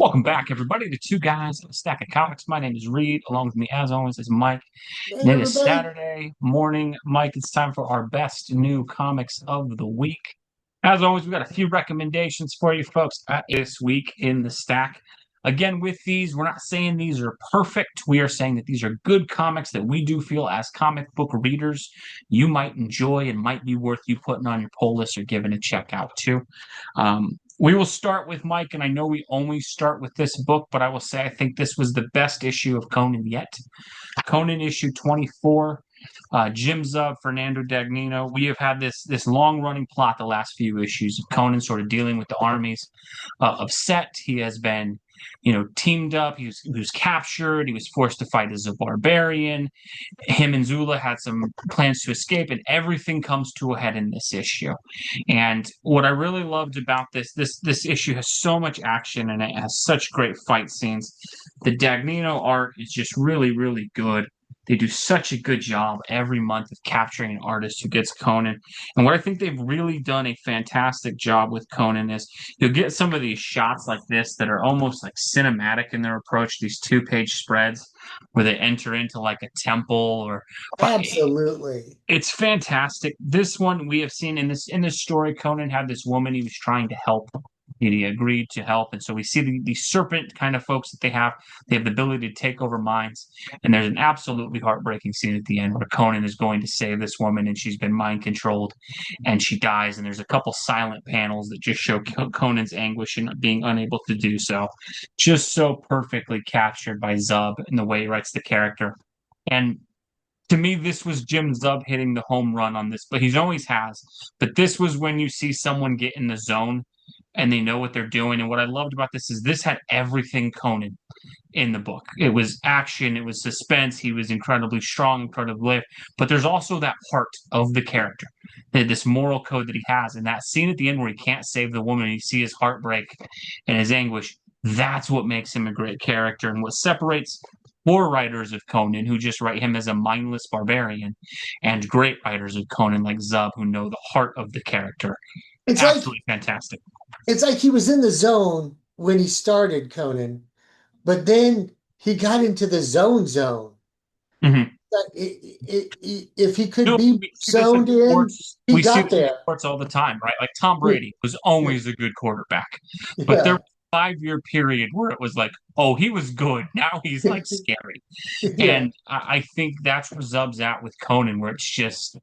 Welcome back, everybody, to Two Guys, a Stack of Comics. My name is Reed. Along with me, as always, is Mike. Hey And it is everybody. Saturday morning. Mike, it's time for our best new comics of the week. As always, we've got a few recommendations for you folks this week in the stack. Again, with these, we're not saying these are perfect. We are saying that these are good comics that we do feel as comic book readers you might enjoy and might be worth you putting on your pull list or giving a check out too. We will start with Mike, and I know we only start with this book, but I will say I think this was the best issue of Conan yet. Conan issue 24. Jim Zub, Fernando Dagnino. We have had this long running plot the last few issues of Conan sort of dealing with the armies of Set. He has been, teamed up. He was captured. He was forced to fight as a barbarian. Him and Zula had some plans to escape, and everything comes to a head in this issue. And what I really loved about this issue has so much action and it has such great fight scenes. The Dagnino art is just really, really good. They do such a good job every month of capturing an artist who gets Conan. And what I think they've really done a fantastic job with Conan is you'll get some of these shots like this that are almost like cinematic in their approach, these two-page spreads where they enter into like a temple or Absolutely. it's fantastic. This one we have seen in this story, Conan had this woman he was trying to help. And he agreed to help, and so we see the serpent kind of folks that they have. They have the ability to take over minds, and there's an absolutely heartbreaking scene at the end where Conan is going to save this woman, and she's been mind controlled, and she dies. And there's a couple silent panels that just show Conan's anguish and being unable to do so, just so perfectly captured by Zub and the way he writes the character. And to me, this was Jim Zub hitting the home run on this, but he always has. But this was when you see someone get in the zone and they know what they're doing. And what I loved about this had everything Conan in the book. It was action, it was suspense. He was incredibly strong, incredibly brave. But there's also that heart of the character, this moral code that he has. And that scene at the end where he can't save the woman, and you see his heartbreak and his anguish. That's what makes him a great character and what separates poor writers of Conan who just write him as a mindless barbarian, and great writers of Conan like Zub who know the heart of the character. It's like Absolutely fantastic. it's like he was in the zone when he started Conan, but then he got into the zone. Mm-hmm. If he could No, be we see this in zoned in, sports. he We see got this in there. sports all the time, right? Like Tom Brady was always a good quarterback, but there Yeah. was a 5 year period where it was like, oh, he was good. Now he's like scary. Yeah. And I think that's where Zub's at with Conan, where it's just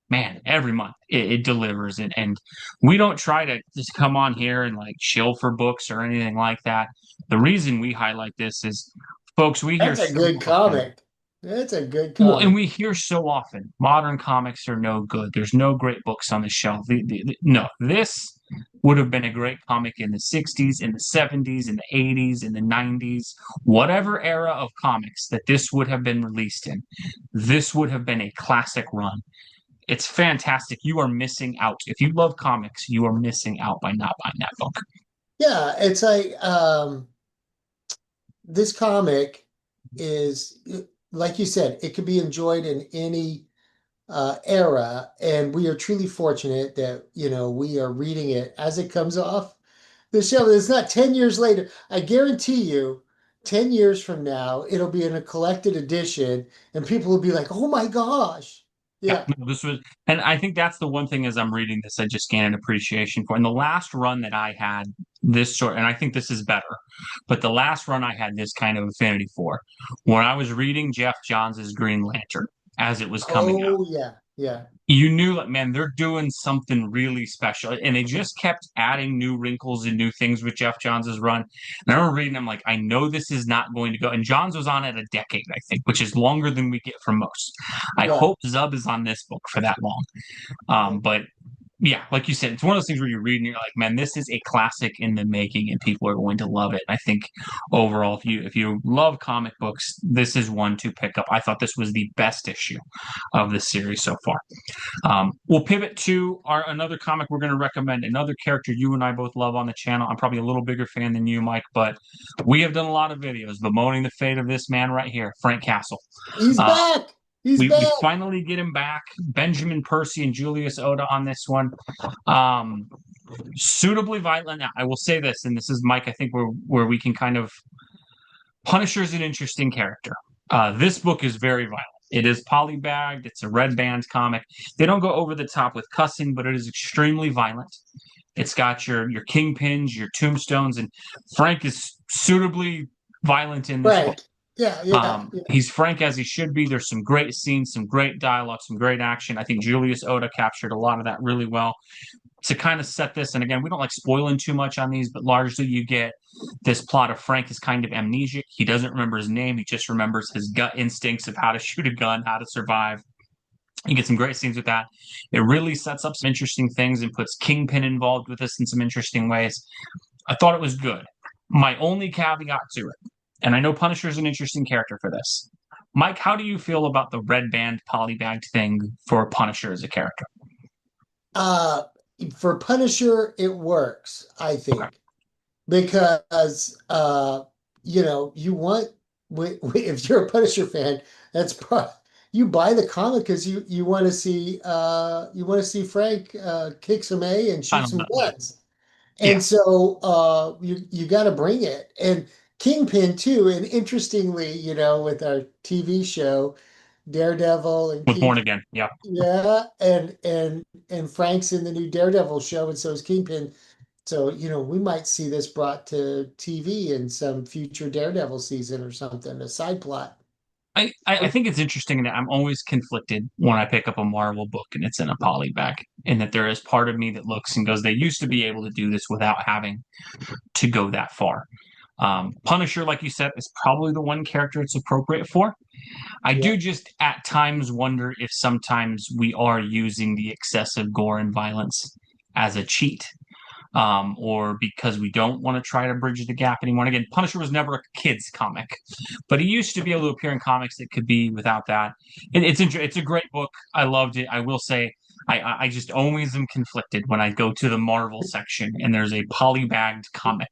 man, every month it delivers. And we don't try to just come on here and like shill for books or anything like that. The reason we highlight this is, folks, we hear That's a so good often. comic. That's a good Well, and comic. we hear so often modern comics are no good. There's no great books on the shelf. No, this would have been a great comic in the 60s, in the 70s, in the 80s, in the 90s, whatever era of comics that this would have been released in. This would have been a classic run. It's fantastic. You are missing out. If you love comics, you are missing out by not buying that book. Yeah, it's like this comic is like you said, it could be enjoyed in any era, and we are truly fortunate that we are reading it as it comes off the shelf. It's not 10 years later. I guarantee you, 10 years from now, it'll be in a collected edition, and people will be like, "Oh my gosh!" Yeah, Yeah, no, this was, and I think that's the one thing as I'm reading this, I just gain an appreciation for. And the last run that I had this sort, and I think this is better, but the last run I had this kind of affinity for, when I was reading Jeff Johns' Green Lantern as it was coming out, oh yeah, yeah, you knew that, man, they're doing something really special. And they just kept adding new wrinkles and new things with Jeff Johns' run. And I remember reading, I'm like, I know this is not going to go. And Johns was on it a decade, I think, which is longer than we get from most. I yeah. hope Zub is on this book for that long. But yeah, like you said, it's one of those things where you read and you're like, man, this is a classic in the making, and people are going to love it. And I think overall, if you love comic books, this is one to pick up. I thought this was the best issue of the series so far. We'll pivot to our another comic we're going to recommend, another character you and I both love on the channel. I'm probably a little bigger fan than you, Mike, but we have done a lot of videos bemoaning the fate of this man right here, Frank Castle. He's Uh, back. He's we back. finally get him back. Benjamin Percy and Julius Oda on this one. Um, Suitably violent. Now, I will say this, and this is Mike, I think where we can kind of Punisher's an interesting character. This book is very violent. It is polybagged. It's a red band comic. They don't go over the top with cussing, but it is extremely violent. It's got your kingpins, your tombstones, and Frank is suitably violent in this book. Frank. Yeah, yeah, yeah. He's frank as he should be. There's some great scenes, some great dialogue, some great action. I think Julius Oda captured a lot of that really well to kind of set this. And again, we don't like spoiling too much on these, but largely you get this plot of Frank is kind of amnesiac. He doesn't remember his name. He just remembers his gut instincts of how to shoot a gun, how to survive. You get some great scenes with that. It really sets up some interesting things and puts Kingpin involved with this in some interesting ways. I thought it was good. My only caveat to it, and I know Punisher is an interesting character for this. Mike, how do you feel about the red band polybagged thing for Punisher as a character? Uh, for Punisher, it works, I Okay. think, because you want if you're a Punisher fan, that's pro you buy the comic because you want to see Frank kick some A and I shoot don't some know. butts. Yeah, And so you got to bring it. And Kingpin too. And interestingly, with our TV show, Daredevil and was born Kingpin, again. Yeah. yeah, and Frank's in the new Daredevil show, and so is Kingpin. So, we might see this brought to TV in some future Daredevil season or something, a side plot. I think it's interesting that I'm always conflicted when I pick up a Marvel book and it's in a polyback, and that there is part of me that looks and goes, they used to be able to do this without having to go that far. Punisher, like you said, is probably the one character it's appropriate for. I Yeah. do just at times wonder if sometimes we are using the excessive gore and violence as a cheat, or because we don't want to try to bridge the gap anymore. And again, Punisher was never a kid's comic, but he used to be able to appear in comics that could be without that. It's a great book. I loved it. I will say I just always am conflicted when I go to the Marvel section and there's a polybagged comic.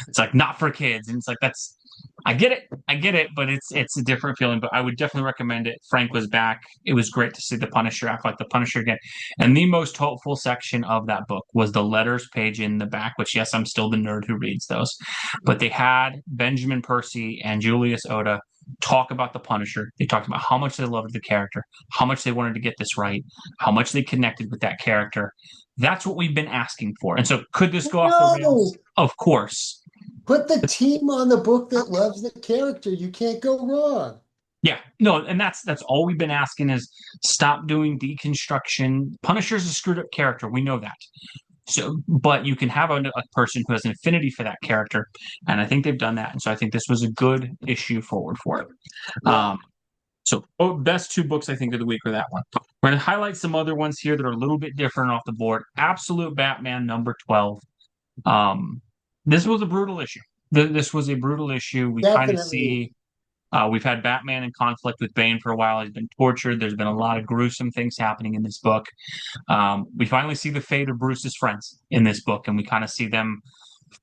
It's like not for kids, and it's like that's I get it, but it's a different feeling. But I would definitely recommend it. Frank was back. It was great to see the Punisher act like the Punisher again. And the most hopeful section of that book was the letters page in the back, which yes, I'm still the nerd who reads those. But they had Benjamin Percy and Julius Oda talk about the Punisher. They talked about how much they loved the character, how much they wanted to get this right, how much they connected with that character. That's what we've been asking for. And so could this go off the rails? No, Of course. put the team on the book that loves the character. You can't go wrong. Yeah, no, and that's all we've been asking is stop doing deconstruction. Punisher's a screwed up character. We know that. So, but you can have a person who has an affinity for that character, and I think they've done that. And so I think this was a good issue forward for it. Yeah. Best two books I think of the week are that one. We're going to highlight some other ones here that are a little bit different off the board. Absolute Batman number 12. Um, this was a brutal issue. This was a brutal issue. We kind of Definitely. see we've had Batman in conflict with Bane for a while. He's been tortured. There's been a lot of gruesome things happening in this book. We finally see the fate of Bruce's friends in this book, and we kind of see them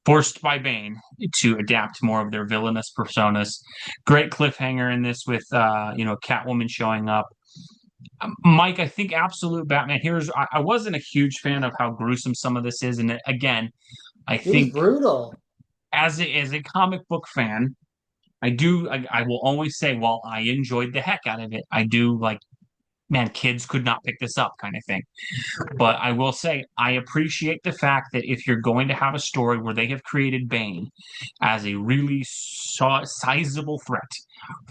forced by Bane to adapt more of their villainous personas. Great cliffhanger in this with Catwoman showing up. Mike, I think Absolute Batman. I wasn't a huge fan of how gruesome some of this is, and again, I It was think brutal. as a comic book fan, I will always say, while I enjoyed the heck out of it, I do like, man, kids could not pick this up kind of thing. But I will say, I appreciate the fact that if you're going to have a story where they have created Bane as a really sizable threat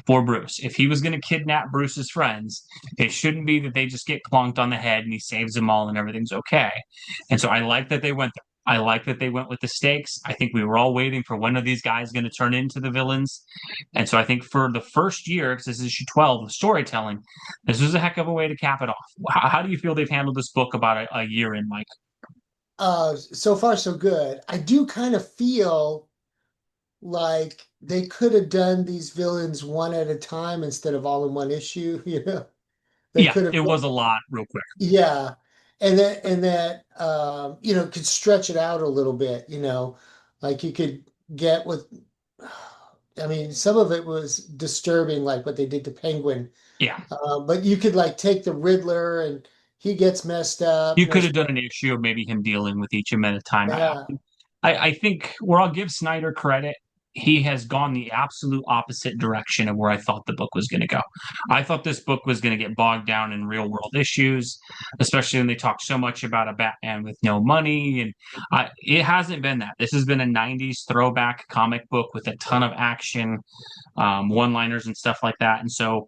for Bruce, if he was going to kidnap Bruce's friends, it shouldn't be that they just get clunked on the head and he saves them all and everything's okay. And so I like that they went there. I like that they went with the stakes. I think we were all waiting for when are these guys going to turn into the villains. And so I think for the first year, because this is issue 12 of storytelling, this was a heck of a way to cap it off. How do you feel they've handled this book about a year in, Mike? So far so good. I do kind of feel like they could have done these villains one at a time instead of all in one issue, They Yeah, could have, it was a lot real quick. yeah. And that could stretch it out a little bit, like you could get with I mean, some of it was disturbing, like what they did to Penguin. Yeah. But you could like take the Riddler and he gets messed up. You No could have done spoil. an issue of maybe him dealing with each of them at a time. Yeah. I think where I'll give Snyder credit, he has gone the absolute opposite direction of where I thought the book was going to go. I thought this book was going to get bogged down in real world issues, especially when they talk so much about a Batman with no money. And it hasn't been that. This has been a 90s throwback comic book with a ton of action, one liners, and stuff like that. And so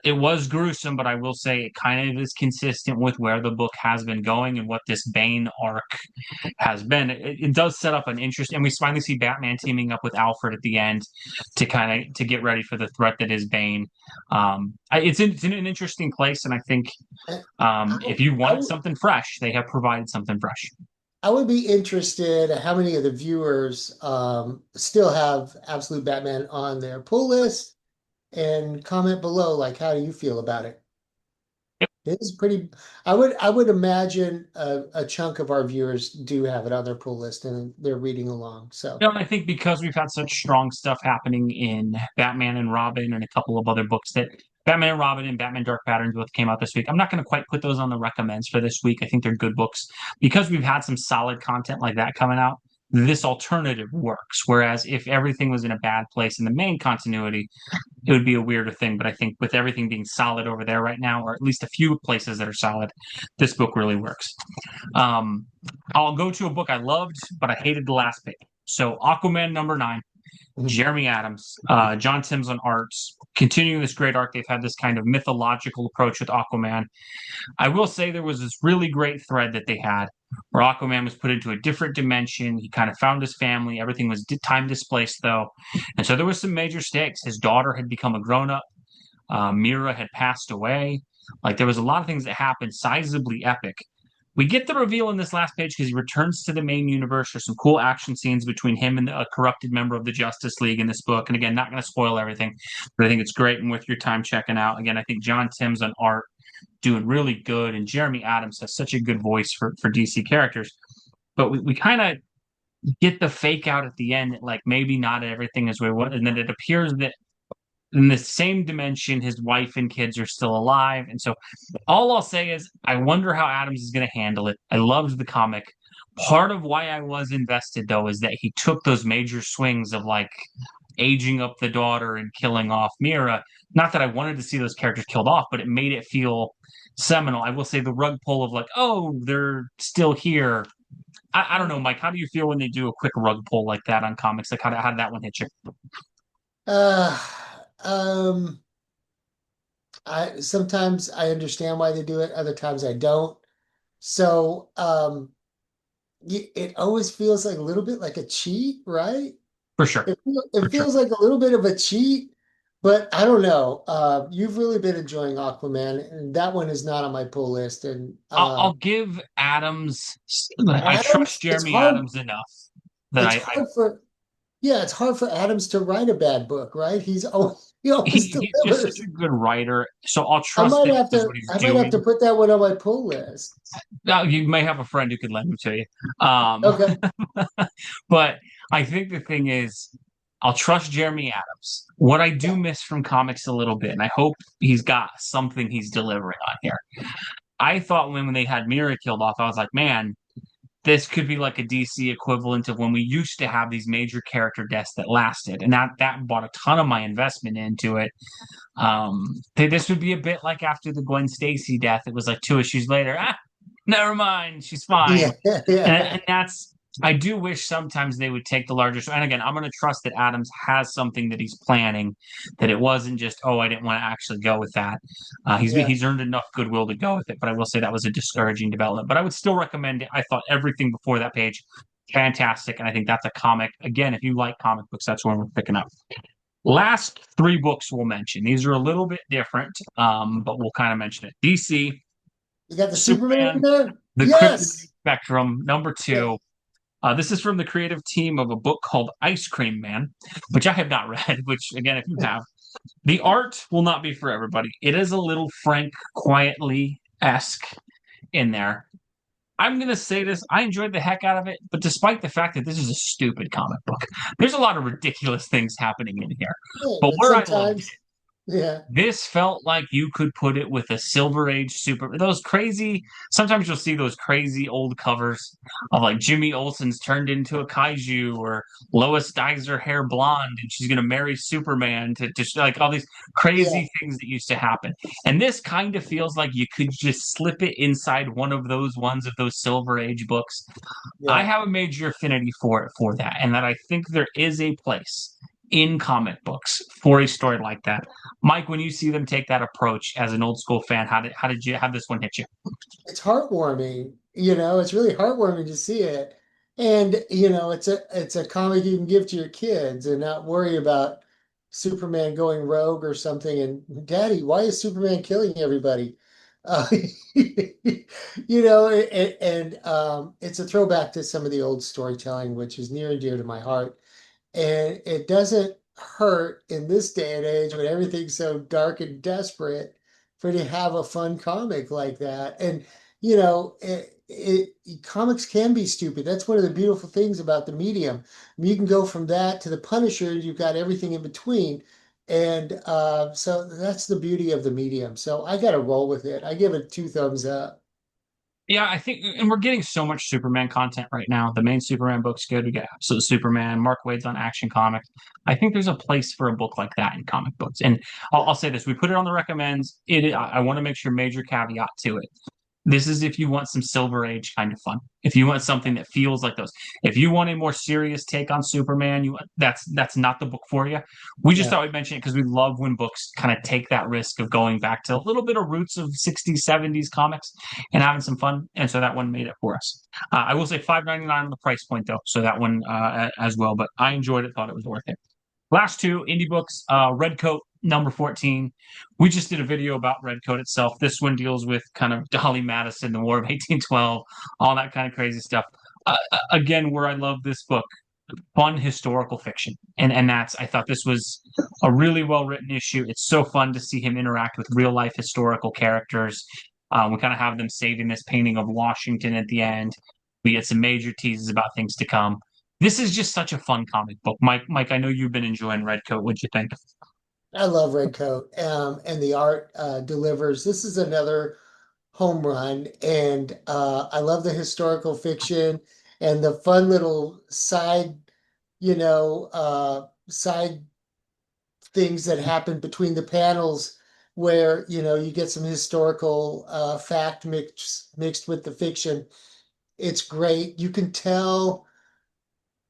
it was gruesome, but I will say it kind of is consistent with where the book has been going and what this Bane arc has been. It does set up an interest, and we finally see Batman teaming up with Alfred at the end to kind of to get ready for the threat that is Bane. It's in an interesting place, and I think I, if you I, wanted something fresh, they have provided something fresh. I would be interested how many of the viewers still have Absolute Batman on their pull list and comment below, like, how do you feel about it? It is pretty, I would imagine a chunk of our viewers do have it on their pull list and they're reading along. So, And I think because we've had such strong stuff happening in Batman and Robin and a couple of other books that Batman and Robin and Batman Dark Patterns both came out this week. I'm not going to quite put those on the recommends for this week. I think they're good books because we've had some solid content like that coming out. This alternative works. Whereas if everything was in a bad place in the main continuity, it would be a weirder thing. But I think with everything being solid over there right now, or at least a few places that are solid, this book really works. Um, I'll go to a book I loved, but I hated the last page. So Aquaman #9, mhm. Jeremy Adams, John Timms on arts, continuing this great arc. They've had this kind of mythological approach with Aquaman. I will say there was this really great thread that they had where Aquaman was put into a different dimension. He kind of found his family. Everything was time displaced, though. And so there was some major stakes. His daughter had become a grown up, Mira had passed away. Like there was a lot of things that happened, sizably epic. We get the reveal in this last page because he returns to the main universe. There's some cool action scenes between him and a corrupted member of the Justice League in this book. And again, not going to spoil everything, but I think it's great and worth your time checking out. Again, I think John Timms on art doing really good, and Jeremy Adams has such a good voice for DC characters. But we kind of get the fake out at the end that like maybe not everything is where what, and then it appears that in the same dimension, his wife and kids are still alive. And so all I'll say is I wonder how Adams is going to handle it. I loved the comic. Part of why I was invested, though, is that he took those major swings of like aging up the daughter and killing off Mira. Not that I wanted to see those characters killed off, but it made it feel seminal. I will say the rug pull of like, oh, they're still here. I don't know, Mike. How do you feel when they do a quick rug pull like that on comics? Like, how did that one hit you? Uh, um, I sometimes I understand why they do it, other times I don't. So, it always feels like a little bit like a cheat, right? For sure. It For sure. feels like a little bit of a cheat, but I don't know. You've really been enjoying Aquaman, and that one is not on my pull list. And I'll give Adams. I trust Adams, Jeremy Adams enough that it's hard for, yeah, it's hard for Adams to write a bad book, right? He always he's just such delivers. a good writer. So I'll trust that he knows what he's I might have to doing. put that one on my pull list. Now, you may have a friend who could lend him to you. Um, Okay. but I think the thing is, I'll trust Jeremy Adams. What I do Yeah. miss from comics a little bit, and I hope he's got something he's delivering on here. I thought when they had Mira killed off, I was like, man, this could be like a DC equivalent of when we used to have these major character deaths that lasted, and that brought a ton of my investment into it. This would be a bit like after the Gwen Stacy death. It was like 2 issues later. Never mind, she's fine. Yeah. Yeah. And that's I do wish sometimes they would take the larger. And again, I'm going to trust that Adams has something that he's planning, that it wasn't just I didn't want to actually go with that. Yeah. He's earned enough goodwill to go with it. But I will say that was a discouraging development. But I would still recommend it. I thought everything before that page fantastic, and I think that's a comic. Again, if you like comic books, that's one we're picking up. Last three books we'll mention. These are a little bit different, but we'll kind of mention it. DC, You got the Superman in Superman, there? the Kryptonite Yes. Spectrum, number Yeah. two. This is from the creative team of a book called Ice Cream Man, which I have not read, which, again, if you have, the art will not be for everybody. It is a little Frank Quietly esque in there. I'm going to say this. I enjoyed the heck out of it, but despite the fact that this is a stupid comic book, there's a lot of ridiculous things happening in here. Yeah, But and where I loved sometimes, Yeah. This felt like you could put it with a Silver Age super. Those crazy. Sometimes you'll see those crazy old covers of like Jimmy Olsen's turned into a kaiju, or Lois dyes her hair blonde and she's gonna marry Superman to just like all these Yeah. crazy things that used to happen. And this kind of feels like you could just slip it inside one of those ones of those Silver Age books. I Yeah. have a major affinity for it for that, and that I think there is a place in comic books for a story like that. Mike, when you see them take that approach as an old school fan, how did you have this one hit you? It's heartwarming. It's really heartwarming to see it. And, it's a comic you can give to your kids and not worry about Superman going rogue or something. And Daddy, why is Superman killing everybody? Uh, it's a throwback to some of the old storytelling, which is near and dear to my heart. And it doesn't hurt in this day and age when everything's so dark and desperate for you to have a fun comic like that. And, comics can be stupid. That's one of the beautiful things about the medium. I mean, you can go from that to the Punisher, you've got everything in between. And so that's the beauty of the medium. So I got to roll with it. I give it 2 thumbs up. Yeah, I think, and we're getting so much Superman content right now. The main Superman book's good. We got Absolute Superman. Mark Waid's on Action Comics. I think there's a place for a book like that in comic books. And I'll say this: we put it on the recommends. I want to make sure major caveat to it. This is if you want some Silver Age kind of fun. If you want something that feels like those. If you want a more serious take on Superman, that's not the book for you. We just Yeah. thought we'd mention it because we love when books kind of take that risk of going back to a little bit of roots of 60s, 70s comics and having some fun. And so that one made it for us. I will say $5.99 on the price point though, so that one as well. But I enjoyed it, thought it was worth it. Last two indie books, Redcoat number 14. We just did a video about Redcoat itself. This one deals with kind of Dolly Madison, the War of 1812, all that kind of crazy stuff. Again, where I love this book, fun historical fiction. And that's, I thought this was a really well written issue. It's so fun to see him interact with real life historical characters. We kind of have them saving this painting of Washington at the end. We get some major teases about things to come. This is just such a fun comic book. Mike, I know you've been enjoying Redcoat. What'd you think? I love Redcoat, and the art delivers. This is another home run, and I love the historical fiction and the fun little side things that happen between the panels, where you get some historical fact mixed with the fiction. It's great. You can tell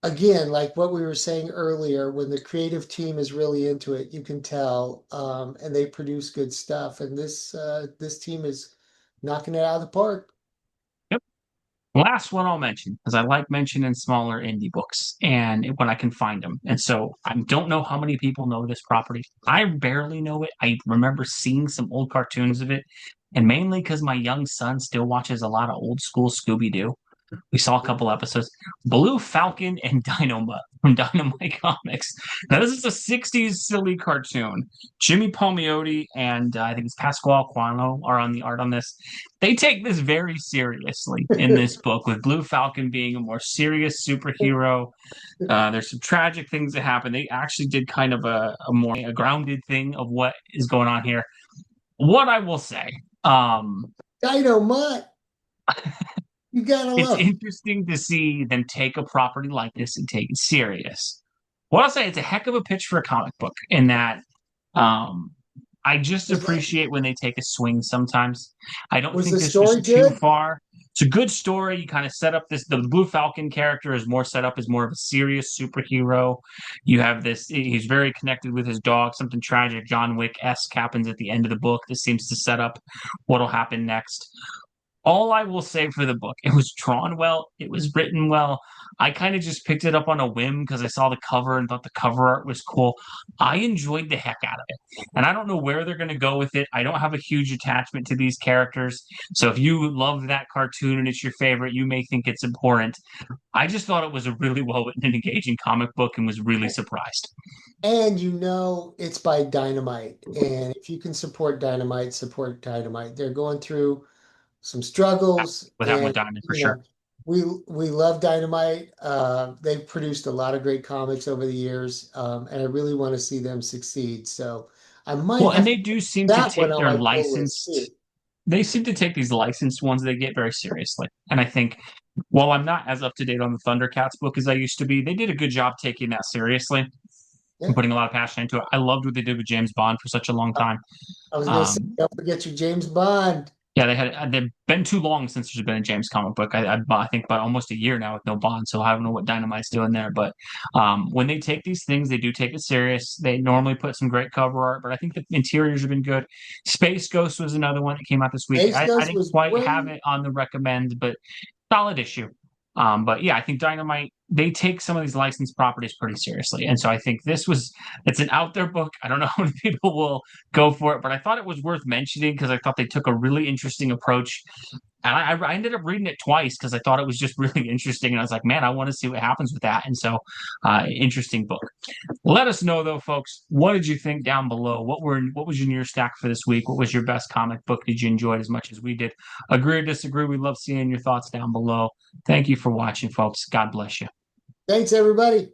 again, like what we were saying earlier, when the creative team is really into it, you can tell, and they produce good stuff. And this team is knocking it out of the park. Yep. Last one I'll mention, because I like mentioning smaller indie books and when I can find them. And so I don't know how many people know this property. I barely know it. I remember seeing some old cartoons of it, and mainly because my young son still watches a lot of old school Scooby Doo. We saw a couple episodes. Blue Falcon and Dynomutt from Dynamite Comics. Now, this is a 60s silly cartoon. Jimmy Palmiotti and I think it's Pasquale Quano are on the art on this. They take this very seriously in this book, with Blue Falcon being a more serious superhero. There's some tragic things that happen. They actually did kind of a more a grounded thing of what is going on here. What I will say, Dynomutt, you gotta it's love. interesting to see them take a property like this and take it serious. What I'll say, it's a heck of a pitch for a comic book in that um, I just Was that appreciate when they take a swing sometimes. I don't was think the this was story too good? far. It's a good story. You kind of set up this, the Blue Falcon character is more set up as more of a serious superhero. You have this, he's very connected with his dog. Something tragic, John Wick-esque happens at the end of the book that seems to set up what'll happen next. All I will say for the book, it was drawn well, it was written well. I kind of just picked it up on a whim because I saw the cover and thought the cover art was cool. I enjoyed the heck out of it. And I don't know where they're going to go with it. I don't have a huge attachment to these characters. So if you love that cartoon and it's your favorite, you may think it's important. I just thought it was a really well written and engaging comic book and was really surprised. And it's by Dynamite. And if you can support Dynamite, support Dynamite. They're going through some struggles, With that with and Diamond for you sure. know, we love Dynamite. They've produced a lot of great comics over the years, and I really want to see them succeed. So I might Well, and have they do seem to that one take on their my pull list too. licensed, they seem to take these licensed ones they get very seriously. And I think while I'm not as up to date on the Thundercats book as I used to be, they did a good job taking that seriously and Yeah. putting a lot of passion into it. I loved what they did with James Bond for such a long I time. I was gonna say, Um, don't forget your James Bond. yeah, they've been too long since there's been a James comic book. I think about almost a year now with no Bond, so I don't know what Dynamite's doing there. But when they take these things, they do take it serious. They normally put some great cover art, but I think the interiors have been good. Space Ghost was another one that came out this week. Ace I Ghost didn't was quite have great. it on the recommend, but solid issue. But yeah, I think Dynamite, they take some of these licensed properties pretty seriously. And so I think it's an out there book. I don't know how many people will go for it, but I thought it was worth mentioning because I thought they took a really interesting approach. And I ended up reading it twice because I thought it was just really interesting. And I was like, man, I want to see what happens with that. And so, interesting book. Let us know though, folks. What did you think down below? What was your near stack for this week? What was your best comic book? Did you enjoy it as much as we did? Agree or disagree? We love seeing your thoughts down below. Thank you for watching, folks. God bless you. Thanks, everybody.